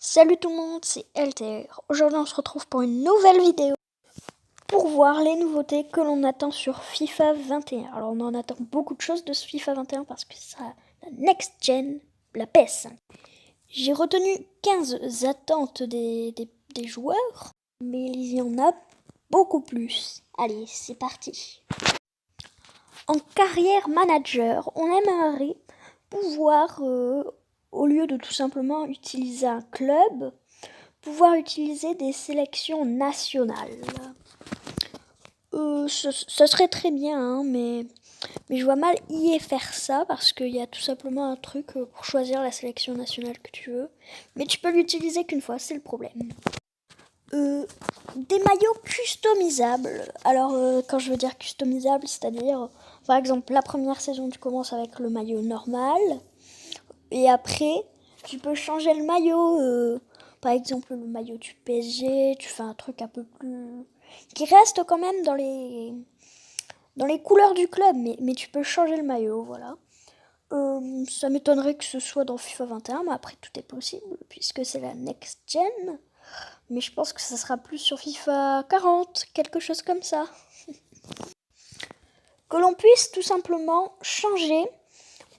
Salut tout le monde, c'est LTR. Aujourd'hui on se retrouve pour une nouvelle vidéo pour voir les nouveautés que l'on attend sur FIFA 21. Alors on en attend beaucoup de choses de ce FIFA 21 parce que ce sera la next gen, la PS5. J'ai retenu 15 attentes des joueurs, mais il y en a beaucoup plus. Allez, c'est parti. En carrière manager, on aimerait pouvoir, au lieu de tout simplement utiliser un club, pouvoir utiliser des sélections nationales. Ça serait très bien, hein, mais je vois mal y faire ça parce qu'il y a tout simplement un truc pour choisir la sélection nationale que tu veux. Mais tu peux l'utiliser qu'une fois, c'est le problème. Des maillots customisables. Alors, quand je veux dire customisable, c'est-à-dire, par exemple, la première saison, tu commences avec le maillot normal. Et après, tu peux changer le maillot. Par exemple, le maillot du PSG, tu fais un truc un peu plus... qui reste quand même dans les couleurs du club, mais tu peux changer le maillot, voilà. Ça m'étonnerait que ce soit dans FIFA 21, mais après tout est possible, puisque c'est la next gen. Mais je pense que ça sera plus sur FIFA 40, quelque chose comme ça. Que l'on puisse tout simplement changer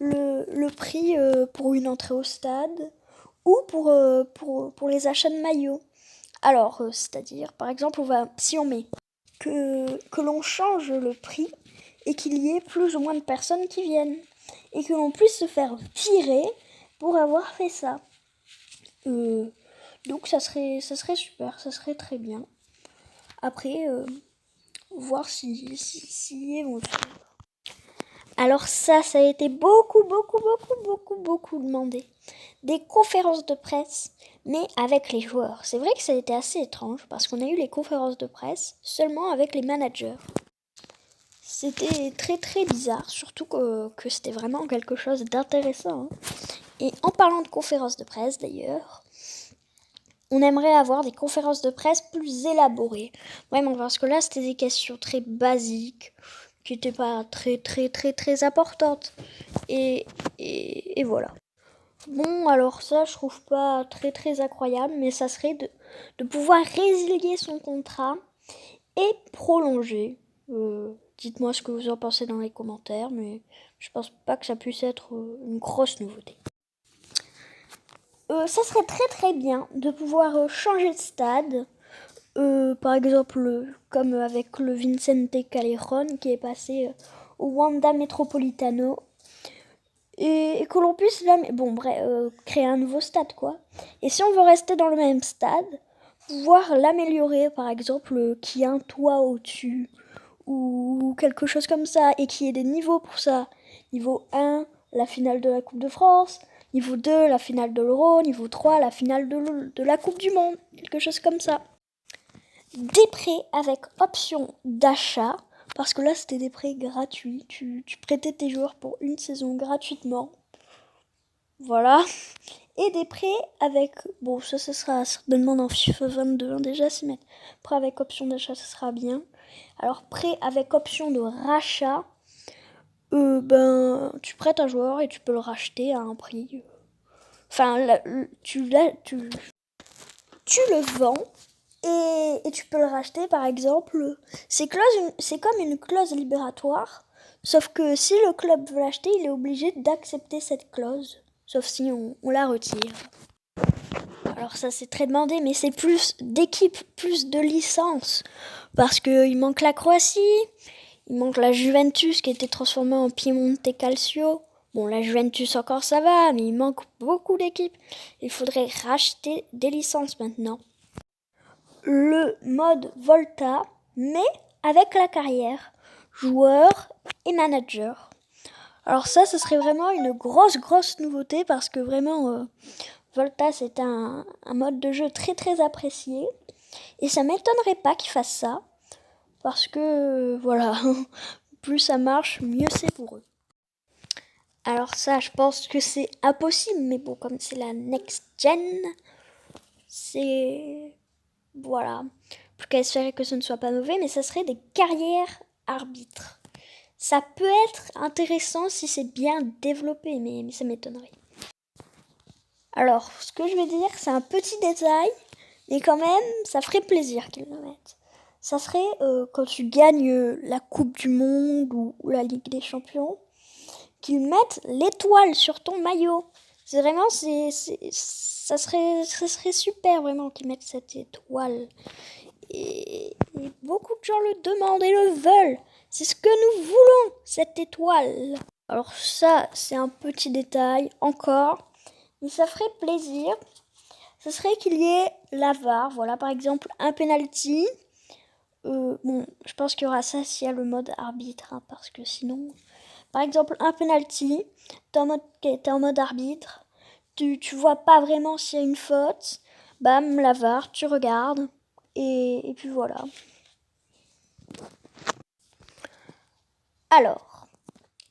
le prix pour une entrée au stade ou pour les achats de maillots. Alors, c'est-à-dire, par exemple, si on met que l'on change le prix et qu'il y ait plus ou moins de personnes qui viennent et que l'on puisse se faire virer pour avoir fait ça. Donc ça serait super, ça serait très bien. Après, voir si ils vont le faire. Alors ça a été beaucoup demandé. Des conférences de presse, mais avec les joueurs. C'est vrai que ça a été assez étrange, parce qu'on a eu les conférences de presse seulement avec les managers. C'était très bizarre, surtout que c'était vraiment quelque chose d'intéressant. Et en parlant de conférences de presse d'ailleurs, on aimerait avoir des conférences de presse plus élaborées. Vraiment, parce que là c'était des questions très basiques, qui n'étaient pas très importantes. Et voilà. Bon, alors ça, je trouve pas très incroyable, mais ça serait de pouvoir résilier son contrat et prolonger. Dites-moi ce que vous en pensez dans les commentaires, mais je pense pas que ça puisse être une grosse nouveauté. Ça serait très bien de pouvoir changer de stade. Par exemple, comme avec le Vicente Callejon qui est passé au Wanda Metropolitano. Et que l'on puisse créer un nouveau stade, quoi. Et si on veut rester dans le même stade, pouvoir l'améliorer, par exemple, qu'il y ait un toit au-dessus, ou quelque chose comme ça, et qu'il y ait des niveaux pour ça. Niveau 1, la finale de la Coupe de France, niveau 2, la finale de l'Euro, niveau 3, la finale de la Coupe du Monde, quelque chose comme ça. Des prêts avec option d'achat, parce que là c'était des prêts gratuits, tu prêtais tes joueurs pour une saison gratuitement, voilà. Et des prêts avec, bon ça sera certainement dans FIFA 22 hein, déjà, si mettre prêt avec option d'achat ça sera bien. Alors prêt avec option de rachat, tu prêtes un joueur et tu peux le racheter à un prix, enfin tu le vends. Et tu peux le racheter, par exemple. C'est comme une clause libératoire. Sauf que si le club veut l'acheter, il est obligé d'accepter cette clause. Sauf si on la retire. Alors ça, c'est très demandé, mais c'est plus d'équipes, plus de licences. Parce qu'il manque la Croatie, il manque la Juventus qui a été transformée en Piemonte Calcio. Bon, la Juventus encore ça va, mais il manque beaucoup d'équipes. Il faudrait racheter des licences maintenant. Le mode Volta, mais avec la carrière, joueur et manager. Alors ça, ce serait vraiment une grosse nouveauté parce que vraiment, Volta, c'est un mode de jeu très apprécié. Et ça m'étonnerait pas qu'ils fassent ça parce que, voilà, plus ça marche, mieux c'est pour eux. Alors ça, je pense que c'est impossible, mais bon, comme c'est la next gen, c'est... Voilà. Plus qu'à espérer que ce ne soit pas mauvais, mais ça serait des carrières arbitres. Ça peut être intéressant si c'est bien développé, mais ça m'étonnerait. Alors, ce que je vais dire, c'est un petit détail, mais quand même, ça ferait plaisir qu'ils le mettent. Ça serait quand tu gagnes la Coupe du Monde ou la Ligue des Champions, qu'ils mettent l'étoile sur ton maillot. C'est vraiment, ça serait super vraiment qu'ils mettent cette étoile. Et beaucoup de gens le demandent et le veulent. C'est ce que nous voulons, cette étoile. Alors ça, c'est un petit détail encore, mais ça ferait plaisir. Ce serait qu'il y ait la VAR, voilà, par exemple un penalty. Bon, je pense qu'il y aura ça s'il y a le mode arbitre, hein, parce que sinon, par exemple un penalty, t'es en mode arbitre, tu vois pas vraiment s'il y a une faute, bam, la VAR, tu regardes, et puis voilà. Alors,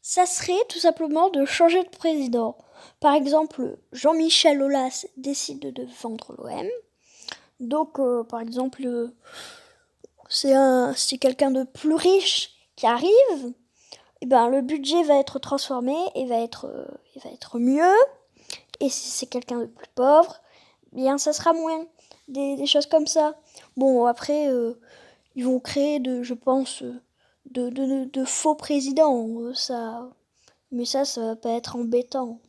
ça serait tout simplement de changer de président. Par exemple, Jean-Michel Aulas décide de vendre l'OM. Donc, par exemple, c'est quelqu'un de plus riche qui arrive. Et ben, le budget va être transformé et va être mieux. Et si c'est quelqu'un de plus pauvre, bien ça sera moins. Des choses comme ça. Bon, après, ils vont créer, je pense, de faux présidents. Mais ça va pas être embêtant.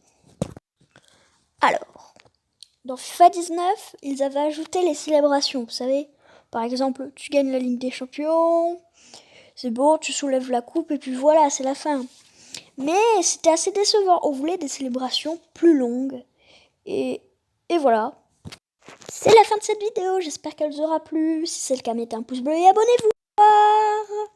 Alors, dans FIFA 19, ils avaient ajouté les célébrations, vous savez. Par exemple, tu gagnes la Ligue des Champions, c'est bon, tu soulèves la coupe et puis voilà, c'est la fin. Mais c'était assez décevant, on voulait des célébrations plus longues. Et voilà. C'est la fin de cette vidéo, j'espère qu'elle vous aura plu. Si c'est le cas, mettez un pouce bleu et abonnez-vous. Au revoir.